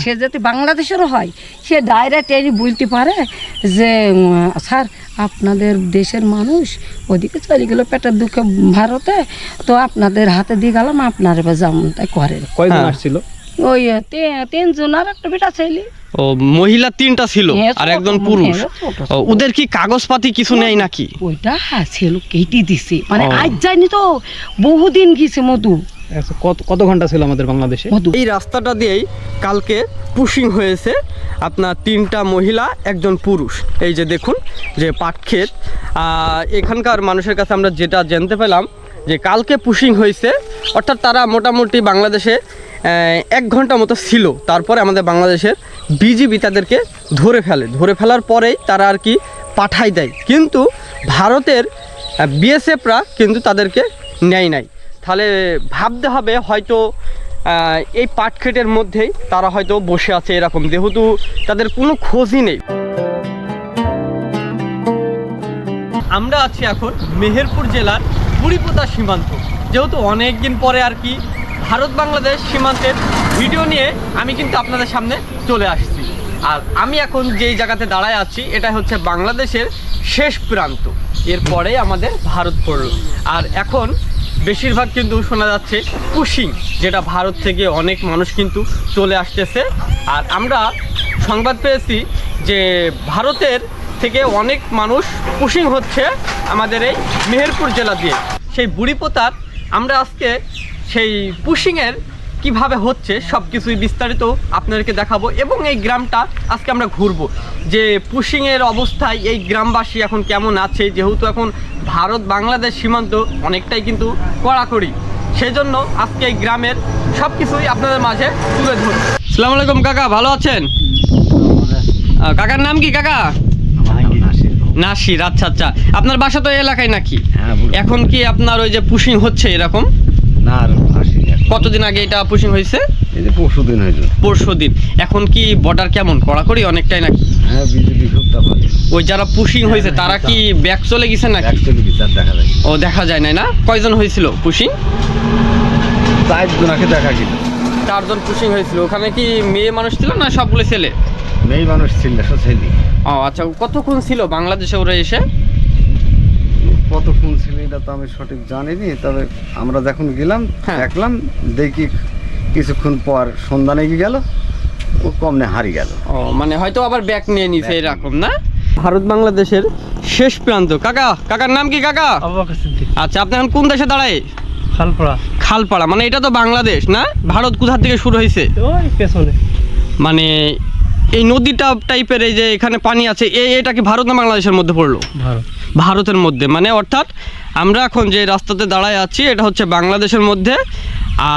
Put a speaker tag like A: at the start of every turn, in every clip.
A: সে যদি বাংলাদেশেরও হয় সে ডাইরেক্ট এই বলতে পারে যে স্যার আপনাদের দেশের মানুষ ওদিকে চলে গেলো পেটের দুঃখে ভারতে, তো আপনাদের হাতে দিয়ে গেলাম, আপনার এবার যেমন তাই করেন।
B: কয়জন আসছিল?
A: ওই 3 জন আর একটা বেটা ছেলে।
C: ও মহিলা 3টা ছিল আর একজন পুরুষ। ওদের কি কাগজপাতি কিছু নেই নাকি?
A: ওইটা ছিল কেটে দিছে, মানে আজ যায়নি তো বহুদিন গেছে মধু।
B: কত ঘন্টা ছিল আমাদের বাংলাদেশে?
C: এই রাস্তাটা দিয়েই কালকে পুশিং হয়েছে আপনার 3টা মহিলা একজন পুরুষ। এই যে দেখুন যে পাট ক্ষেত, এখানকার মানুষের কাছে আমরা যেটা জানতে পেলাম যে কালকে পুশিং হয়েছে, অর্থাৎ তারা মোটামুটি বাংলাদেশে 1 ঘন্টা মতো ছিল। তারপরে আমাদের বাংলাদেশের বিজিবি তাদেরকে ধরে ফেলার পরেই তারা আর কি পাঠাই দেয়, কিন্তু ভারতের বিএসএফরা কিন্তু তাদেরকে নেয় নাই। তাহলে ভাবতে হবে হয়তো এই পাটক্ষেতের মধ্যেই তারা হয়তো বসে আছে এরকম, যেহেতু তাদের কোনো খোঁজই নেই। আমরা আছি এখন মেহেরপুর জেলার বুড়িপোতা সীমান্ত। যেহেতু অনেক দিন পরে আর কি ভারত বাংলাদেশ সীমান্তের ভিডিও নিয়ে আমি কিন্তু আপনাদের সামনে চলে আসছি। আর আমি এখন যেই জায়গাতে দাঁড়ায় আছি এটা হচ্ছে বাংলাদেশের শেষ প্রান্ত, এরপরেই আমাদের ভারত পড়ল। আর এখন বেশিরভাগ কিন্তু শোনা যাচ্ছে পুশিং, যেটা ভারত থেকে অনেক মানুষ কিন্তু চলে আসতেছে। আর আমরা সংবাদ পেয়েছি যে ভারতের থেকে অনেক মানুষ পুশিং হচ্ছে আমাদের এই মেহেরপুর জেলা দিয়ে। সেই বুড়িপোতার আমরা আজকে সেই পুশিংয়ের কিভাবে হচ্ছে সব কিছুই বিস্তারিত আপনাদেরকে দেখাবো, এবং এই গ্রামটা আজকে আমরা ঘুরবো যে পুশিংয়ের অবস্থায় এই গ্রামবাসী এখন কেমন আছে, যেহেতু এখন ভারত বাংলাদেশ সীমান্ত অনেকটাই কিন্তু কড়াকড়ি, সেই জন্য আজকে এই গ্রামের সব কিছুই আপনাদের মাঝে তুলে ধরবো। আসসালামু আলাইকুম কাকা, ভালো আছেন? কাকার নাম কি কাকা? নাসির। আচ্ছা আচ্ছা, আপনার বাসা তো এই এলাকায় নাকি? এখন কি আপনার ওই যে পুশিং হচ্ছে এরকম?
D: না,
C: কতদিন আগে এটা পুশিং হয়েছে?
D: এই যে পরশুদিন হয়েছে।
C: পরশুদিন। এখন কি বর্ডার কেমন কড়াকড়ি অনেকটাই নাকি?
D: হ্যাঁ, বিজেপি খুবটা ভালো।
C: ওই যারা পুশিং হয়েছে তারা কি ব্যাক চলে গেছে নাকি?
D: অ্যাকচুয়ালি বিচার দেখা যায়।
C: ও দেখা যায় না? কয়জন হয়েছিল পুশিং?
D: 4 জনকে দেখা গেল।
C: 4 জন পুশিং হয়েছিল। ওখানে কি মেয়ে মানুষ ছিল না সবগুলো ছেলে?
D: মেয়ে মানুষ ছিল, সব ছেলে।
C: ও আচ্ছা, কতক্ষণ ছিল বাংলাদেশে ওরা এসে?
D: কতক্ষণ ছিল এটা তো আমি সঠিক জানিনি, তবে আমরা যখন গেলাম দেখলাম, দেখি কিছুক্ষণ পর সন্ধ্যা নেগে গেল, ও কমনে হারিয়ে গেল।
C: ও মানে হয়তো আবার ব্যাক নিয়ে নিছে এরকম না? ভারত বাংলাদেশের শেষ প্রান্ত। কাকার নাম কি কাকা? আচ্ছা, আপনি এখন কোন দেশে দাঁড়ায়? খালপাড়া মানে এটা তো বাংলাদেশ না? ভারত কোথা থেকে শুরু হয়েছে? মানে এই নদীটা টাইপের এই যে এখানে পানি আছে, এটা কি ভারত না বাংলাদেশের মধ্যে পড়লো? ভারতের মধ্যে, মানে অর্থাৎ আমরা এখন যে রাস্তাতে দাঁড়ায় আছি এটা হচ্ছে বাংলাদেশের মধ্যে,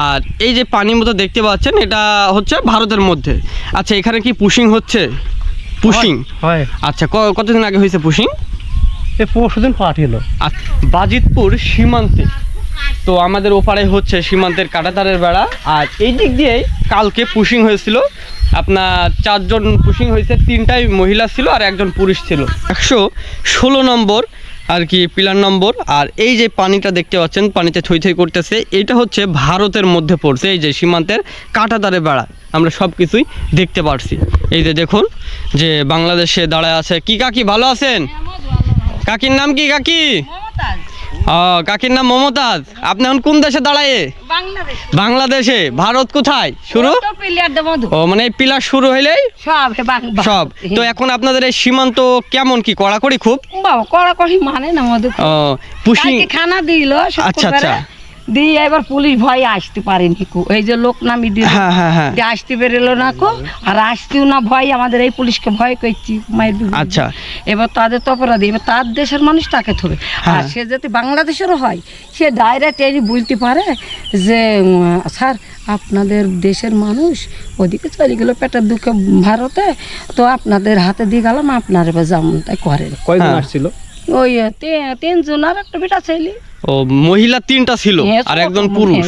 C: আর এই যে পানির মতো দেখতে পাচ্ছেন এটা হচ্ছে ভারতের মধ্যে। আচ্ছা, এখানে কি পুশিং হচ্ছে? পুশিং
B: হয়।
C: আচ্ছা, কতদিন আগে হয়েছে পুশিং?
B: পরশুদিন পাঠিয়েলো।
C: বাজিতপুর সীমান্তে, তো আমাদের ওপারে হচ্ছে সীমান্তের কাঁটাতারের বেড়া, আর এই দিক দিয়েই কালকে পুশিং হয়েছিল। আপনার 4 জন পুশিং হয়েছে, 3টাই মহিলা ছিল আর একজন পুরুষ ছিল। 116 নম্বর আর কি পিলার নম্বর। আর এই যে পানিটা দেখতে পাচ্ছেন, পানিতে থই থই করতেছে, এটা হচ্ছে ভারতের মধ্যে পড়ছে। এই যে সীমান্তের কাঁটাতারে বেড়া আমরা সব কিছুই দেখতে পারছি। এই যে দেখুন যে বাংলাদেশে দাঁড়ায় আছে। কি কাকি, ভালো আছেন? কাকির নাম কি কাকি? কাকির নাম মমতাজ। আপনি এখন কোন দেশে দাঁড়ায়? বাংলাদেশে। ভারত কোথায় শুরু? ও মানে এই পিলার শুরু হইলেই সব। তো এখন আপনাদের এই সীমান্ত কেমন, কি কড়াকড়ি? খুব
A: কড়াকড়ি মানে না আমাদের।
C: পুশিং
A: খানা দিল।
C: আচ্ছা আচ্ছা,
A: দিয়ে এবার পুলিশ ভয়ে আসতে পারেনি কো, এই যে লোক নামি দিল, আসতে বেরোলো না কো, আর আসতেও না ভয়, আমাদের এই পুলিশকে ভয় করছি মায়ের।
C: আচ্ছা,
A: এবার তাদের তো অপরাধী, এবার তার দেশের মানুষ তাকে ধরে। আর সে যদি বাংলাদেশেরও হয় সে ডাইরেক্ট এই বলতে পারে যে স্যার আপনাদের দেশের মানুষ ওদিকে চলে গেলো পেটের দুঃখে ভারতে, তো আপনাদের হাতে দিয়ে গেলাম, আপনার এবার যেমন তাই করেন।
B: কয়জন আসছিল?
A: ওই 3 জন আর একটা বেটা ছেলে।
C: ও মহিলা 3টা ছিল আর একজন পুরুষ।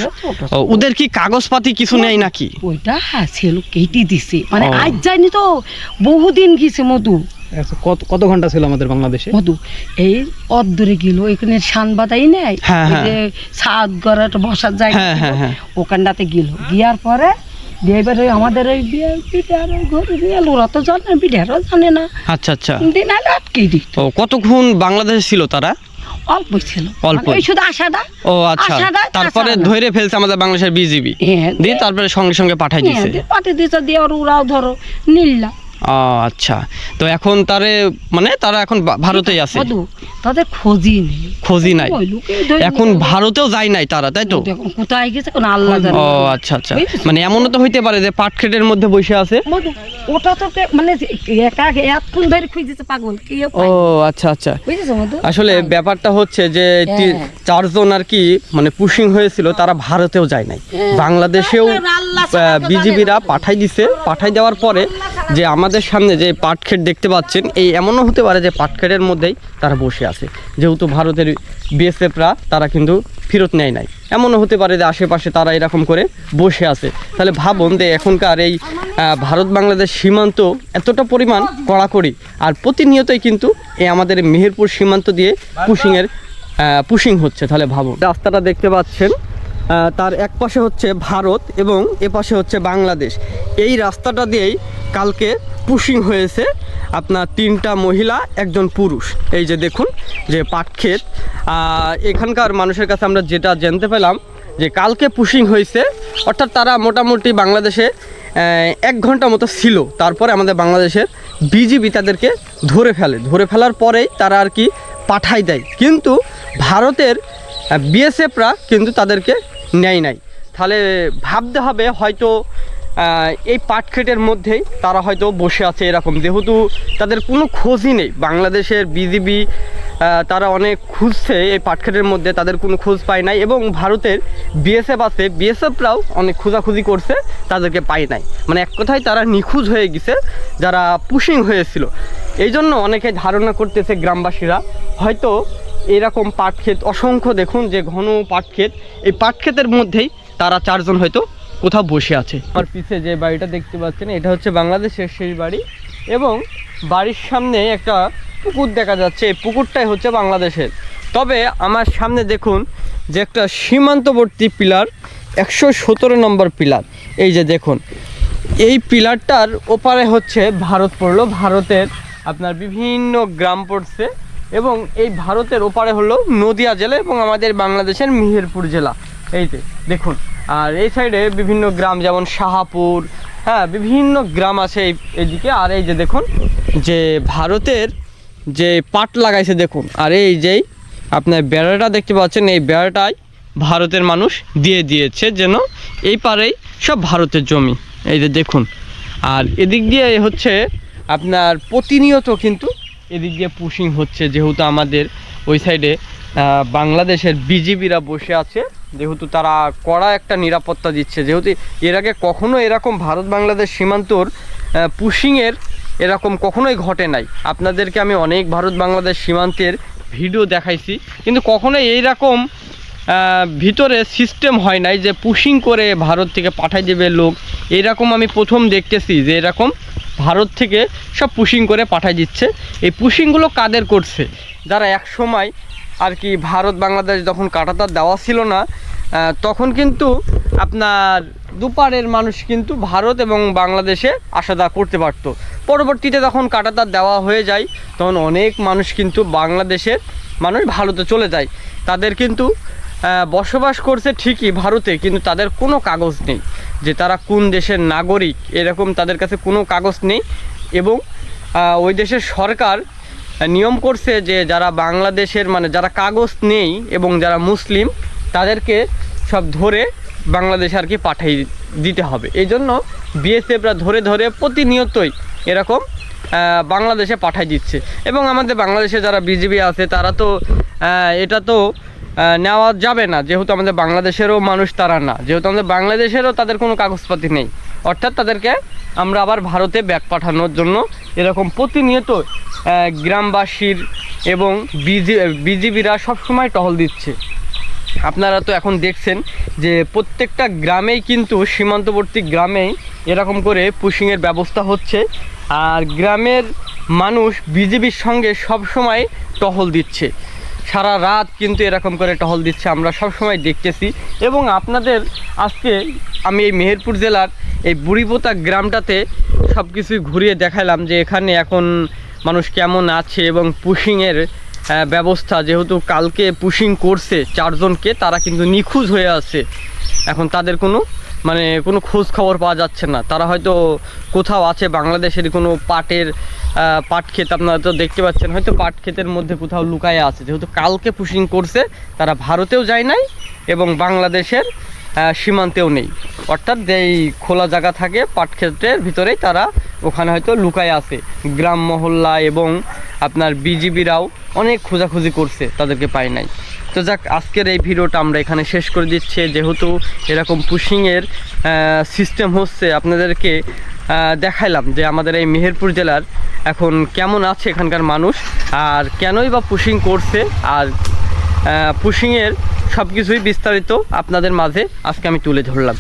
C: ওদের কি কাগজপাতি কিছু নেই নাকি?
A: ওইটা ছিল কেটে দিছে, মানে আজ যায়নি তো বহুদিন গেছে মধু।
B: কত ঘন্টা ছিল আমাদের বাংলাদেশে?
A: মধু এই অদূরে গেল, এখানে শান বাদাই নেই, ছাদ গড়াটা বসার জায়গা, ওখানটাতে গেল। গিয়ার পরে দিয়ে এবার ওই আমাদের ওই বিটার ঘরে নিয়ে এলো, ওরা তো জানে না, বিটারও জানে না,
C: আচ্ছা আচ্ছা।
A: দিন আলো আটকে দিত।
C: ও কতক্ষণ বাংলাদেশে ছিল তারা?
A: অল্প ছিল,
C: অল্প।
A: ওই শুধু আশাটা।
C: ও আচ্ছা,
A: আশাটা
C: তারপরে
A: তাছাড়া না।
C: ধরে ফেলছে আমাদের বাংলাদেশের বিজিবি,
A: হ্যাঁ,
C: দিয়ে তারপরে সঙ্গে সঙ্গে পাঠাই দিছে।
A: পাঠে দিতে দিয়ে ওরাও ধরো নিল্লা।
C: ও আচ্ছা, তো এখন তারে মানে তারা এখন ভারতেই আছে,
A: মধু, তাদের খোঁজই নেই,
C: খোঁজই নাই,
A: ওই লোকেই ধরে
C: এখন
A: নিয়ে গেল।
C: ভারতেও যায় নাই তারা, তাই তো?
A: এখন কোথায় গেছে কোন আল্লাহ জানে।
C: ও আচ্ছা আচ্ছা,
A: বুঝেছো?
C: মানে এমনও তো হইতে পারে যে পাটক্ষেতের মধ্যে বসে আছে।
A: মধু, ওটা তো মানে একা এতক্ষণ ধরে খুঁজেছে পাগল, কেউ
C: ও আচ্ছা আচ্ছা,
A: বুঝেছো মধু?
C: আসলে ব্যাপারটা হচ্ছে যে
A: হ্যাঁ।
C: চারজন আর কি মানে পুশিং হয়েছিল, তারা ভারতেও যায় নাই,
A: হ্যাঁ।
C: বাংলাদেশেও
A: আল্লাহ ছাড়া তো
C: বিজিবিরা পাঠাই দিছে। পাঠাই দেওয়ার পরে যে আমাদের সামনে যে পাটক্ষেত দেখতে পাচ্ছেন, এই এমনও হতে পারে যে পাটক্ষেতের মধ্যেই তারা বসে আছে, যেহেতু ভারতের বিএসএফরা তারা কিন্তু ফেরত নেয় নাই, এমনও হতে পারে যে আশেপাশে তারা এরকম করে বসে আছে। তাহলে ভাবুন যে এখনকার এই ভারত বাংলাদেশ সীমান্ত এতটা পরিমাণ কড়াকড়ি, আর প্রতিনিয়তই কিন্তু এই আমাদের মেহেরপুর সীমান্ত দিয়ে পুশিং হচ্ছে। তাহলে ভাবুন, রাস্তাটা দেখতে পাচ্ছেন, তার এক পাশে হচ্ছে ভারত এবং এ পাশে হচ্ছে বাংলাদেশ। এই রাস্তাটা দিয়েই কালকে পুশিং হয়েছে আপনার 3টা মহিলা, 1জন পুরুষ। এই যে দেখুন যে পাটক্ষেত, এখানকার মানুষের কাছে আমরা যেটা জানতে পেলাম যে কালকে পুশিং হয়েছে, অর্থাৎ তারা মোটামুটি বাংলাদেশে 1 ঘন্টা মতো ছিল, তারপরে আমাদের বাংলাদেশের বিজিবি তাদেরকে ধরে ফেলার পরেই তারা আর কি পাঠাই দেয়, কিন্তু ভারতের বিএসএফরা কিন্তু তাদেরকে নেয় নাই। তাহলে ভাবতে হবে হয়তো এই পাটক্ষেতের মধ্যেই তারা হয়তো বসে আছে এরকম, যেহেতু তাদের কোনো খোঁজই নেই। বাংলাদেশের বিজিবি তারা অনেক খুঁজছে এই পাটক্ষেতের মধ্যে, তাদের কোনো খোঁজ পায় নাই, এবং ভারতের বিএসএফ আছে, বিএসএফরাও অনেক খোঁজাখুঁজি করছে, তাদেরকে পায় নাই। মানে এক কথায় তারা নিখোঁজ হয়ে গেছে যারা পুশিং হয়েছিল। এই জন্য অনেকে ধারণা করতেছে গ্রামবাসীরা হয়তো এরকম পাটক্ষেত অসংখ্য, দেখুন যে ঘন পাটক্ষেত, এই পাটক্ষেতের মধ্যেই তারা 4 জন হয়তো কোথাও বসে আছে। আমার পিছে যে বাড়িটা দেখতে পাচ্ছেন, এটা হচ্ছে বাংলাদেশের সেই বাড়ি, এবং বাড়ির সামনে একটা পুকুর দেখা যাচ্ছে, এই পুকুরটাই হচ্ছে বাংলাদেশের। তবে আমার সামনে দেখুন যে একটা সীমান্তবর্তী পিলার, 117 নম্বর পিলার, এই যে দেখুন এই পিলারটার ওপারে হচ্ছে ভারত পড়লো, ভারতের আপনার বিভিন্ন গ্রাম পড়ছে, এবং এই ভারতের ওপারে হলো নদিয়া জেলা এবং আমাদের বাংলাদেশের মেহেরপুর জেলা। এই যে দেখুন, আর এই সাইডে বিভিন্ন গ্রাম যেমন শাহাপুর, হ্যাঁ বিভিন্ন গ্রাম আছে এইদিকে। আর এই যে দেখুন যে ভারতের যে পাট লাগাইছে দেখুন, আর এই যেই আপনার বেড়াটা দেখতে পাচ্ছেন, এই বেড়াটাই ভারতের মানুষ দিয়ে দিয়েছে, যেন এই পারেই সব ভারতের জমি। এই যে দেখুন, আর এদিক দিয়ে হচ্ছে আপনার প্রতিনিয়ত কিন্তু এদিক দিয়ে পুশিং হচ্ছে, যেহেতু আমাদের ওই সাইডে বাংলাদেশের বিজিবিরা বসে আছে, যেহেতু তারা কড়া একটা নিরাপত্তা দিচ্ছে। যেহেতু এর আগে কখনো এরকম ভারত বাংলাদেশ সীমান্তর পুশিংয়ের এরকম কখনোই ঘটে নাই। আপনাদেরকে আমি অনেক ভারত বাংলাদেশ সীমান্তের ভিডিও দেখাইছি, কিন্তু কখনোই এইরকম ভিতরে সিস্টেম হয় নাই যে পুশিং করে ভারত থেকে পাঠাই দেবে লোক। এইরকম আমি প্রথম দেখতেছি যে এরকম ভারত থেকে সব পুশিং করে পাঠাই দিচ্ছে। এই পুশিংগুলো কাদের করছে? যারা এক সময় আর কি ভারত বাংলাদেশ যখন কাঁটাতার দেওয়া ছিল না, তখন কিন্তু আপনার দুপারের মানুষ কিন্তু ভারত এবং বাংলাদেশে আসা যাওয়া করতে পারতো। পরবর্তীতে যখন কাঁটাতার দেওয়া হয়ে যায়, তখন অনেক মানুষ কিন্তু বাংলাদেশের মানুষ ভারতে চলে যায়। তাদের কিন্তু বসবাস করছে ঠিকই ভারতে, কিন্তু তাদের কোনো কাগজ নেই যে তারা কোন দেশের নাগরিক, এরকম তাদের কাছে কোনো কাগজ নেই। এবং ওই দেশের সরকার নিয়ম করছে যে যারা বাংলাদেশের মানে যারা কাগজ নেই এবং যারা মুসলিম, তাদেরকে সব ধরে বাংলাদেশে আর কি পাঠিয়ে দিতে হবে। এই জন্য বিএসএফরা ধরে ধরে প্রতিনিয়তই এরকম বাংলাদেশে পাঠিয়ে দিচ্ছে। এবং আমাদের বাংলাদেশে যারা বিজিবি আছে তারা তো এটা তো নেওয়া যাবে না, যেহেতু আমাদের বাংলাদেশেরও মানুষ তারা না, যেহেতু আমাদের বাংলাদেশেরও তাদের কোনো কাগজপাতি নেই, অর্থাৎ তাদেরকে আমরা আবার ভারতে ব্যাক পাঠানোর জন্য এরকম প্রতিনিয়ত গ্রামবাসীর এবং বিজিবিরা সবসময় টহল দিচ্ছে। আপনারা তো এখন দেখছেন যে প্রত্যেকটা গ্রামেই কিন্তু সীমান্তবর্তী গ্রামেই এরকম করে পুশিংয়ের ব্যবস্থা হচ্ছে, আর গ্রামের মানুষ বিজিবির সঙ্গে সব সময় টহল দিচ্ছে। সারা রাত কিন্তু এরকম করে টহল দিচ্ছে, আমরা সব সময় দেখতেছি। এবং আপনাদের আজকে আমি এই মেহেরপুর জেলার এই বুড়িপোতা গ্রামটাতে সব কিছুই ঘুরিয়ে দেখালাম যে এখানে এখন মানুষ কেমন আছে এবং পুশিংয়ের ব্যবস্থা, যেহেতু কালকে পুশিং করছে 4 জনকে, তারা কিন্তু নিখোঁজ হয়ে আছে। এখন তাদের কোনো খোঁজ খবর পাওয়া যাচ্ছে না। তারা হয়তো কোথাও আছে বাংলাদেশের কোনো পাট ক্ষেত, আপনারা তো দেখতে পাচ্ছেন, হয়তো পাট ক্ষেতের মধ্যে কোথাও লুকায়ে আছে। যেহেতু কালকে পুশিং করছে, তারা ভারতেও যায় নাই এবং বাংলাদেশের সীমান্তেও নেই, অর্থাৎ যেই খোলা জায়গা থাকে পাট ক্ষেতের ভিতরেই তারা ওখানে হয়তো লুকায়ে আছে। গ্রাম মহল্লা এবং আপনার বিজিবিরাও অনেক খোঁজাখুঁজি করছে, তাদেরকে পায় নাই। তো যাক, আজকের এই ভিডিওটা আমরা এখানে শেষ করে দিচ্ছি। যেহেতু এরকম পুশিংয়ের সিস্টেম হচ্ছে, আপনাদেরকে দেখাইলাম যে আমাদের এই মেহেরপুর জেলার এখন কেমন আছে এখানকার মানুষ, আর কেনই বা পুশিং করছে, আর পুশিংয়ের সব কিছুই বিস্তারিত আপনাদের মাঝে আজকে আমি তুলে ধরলাম।